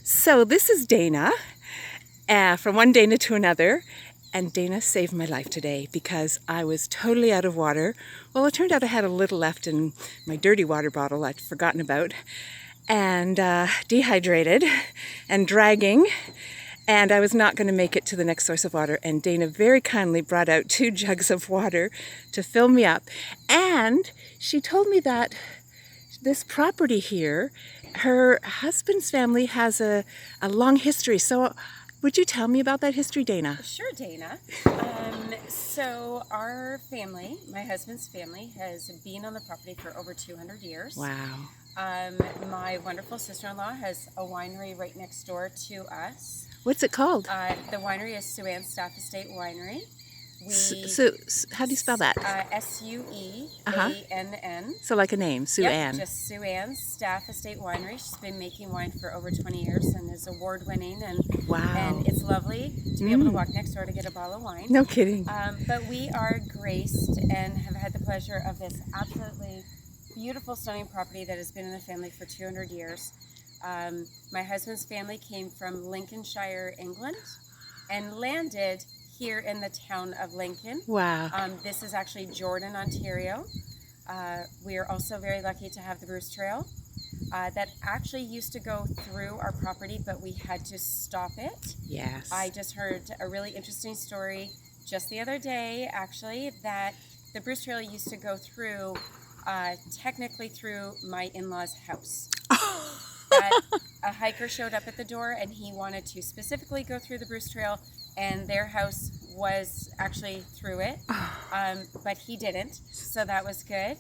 So this is Dayna, from one Dayna to another, and Dayna saved my life today because I was totally out of water. Well, it turned out I had a little left in my dirty water bottle I'd forgotten about, and dehydrated and dragging, and I was not going to make it to the next source of water, and Dayna very kindly brought out 2 jugs of water to fill me up, and she told me that this property here, her husband's family has a long history. So would you tell me about that history, Dayna? Sure, Dayna. So our family, my husband's family, has been on the property for over 200 years. Wow. My wonderful sister-in-law has a winery right next door to us. What's it called? The winery is Suann Staff Estate Winery. So how do you spell that? Suann. So like a name, Suann. Yep, just Suann Staff Estate Winery. She's been making wine for over 20 years and is award-winning. And wow. And it's lovely to be able to walk next door to get a bottle of wine. No kidding. But we are graced and have had the pleasure of this absolutely beautiful, stunning property that has been in the family for 200 years. My husband's family came from Lincolnshire, England, and landed here in the town of Lincoln. Wow. This is actually Jordan, Ontario. We are also very lucky to have the Bruce Trail that actually used to go through our property, but we had to stop it. Yes. I just heard a really interesting story just the other day, actually, that the Bruce Trail used to go through, technically through my in-laws' house. That a hiker showed up at the door and he wanted to specifically go through the Bruce Trail, and their house was actually through it, but he didn't, so that was good.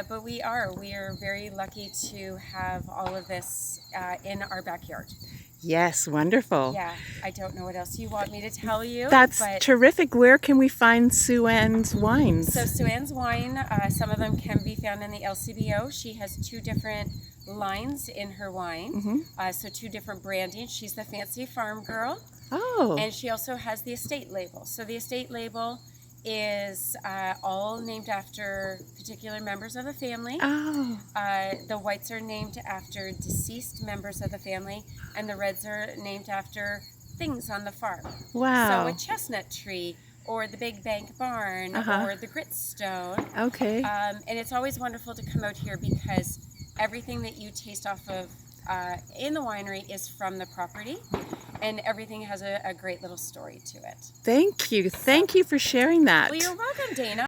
But we are very lucky to have all of this in our backyard. Yes, wonderful. Yeah, I don't know what else you want me to tell you. That's terrific. Where can we find Suann's wines? So Suann's wine, some of them can be found in the LCBO. She has 2 different lines in her wine, so 2 different brandings. She's the fancy farm girl. Oh. And she also has the estate label. So the estate label is all named after particular members of the family. Oh. The whites are named after deceased members of the family, and the reds are named after things on the farm. Wow. So a chestnut tree, or the Big Bank Barn, or the Gritstone. Okay. And it's always wonderful to come out here because everything that you taste off of in the winery is from the property, and everything has a great little story to it. Thank you. Thank you for sharing that. Well, you're welcome, Dayna.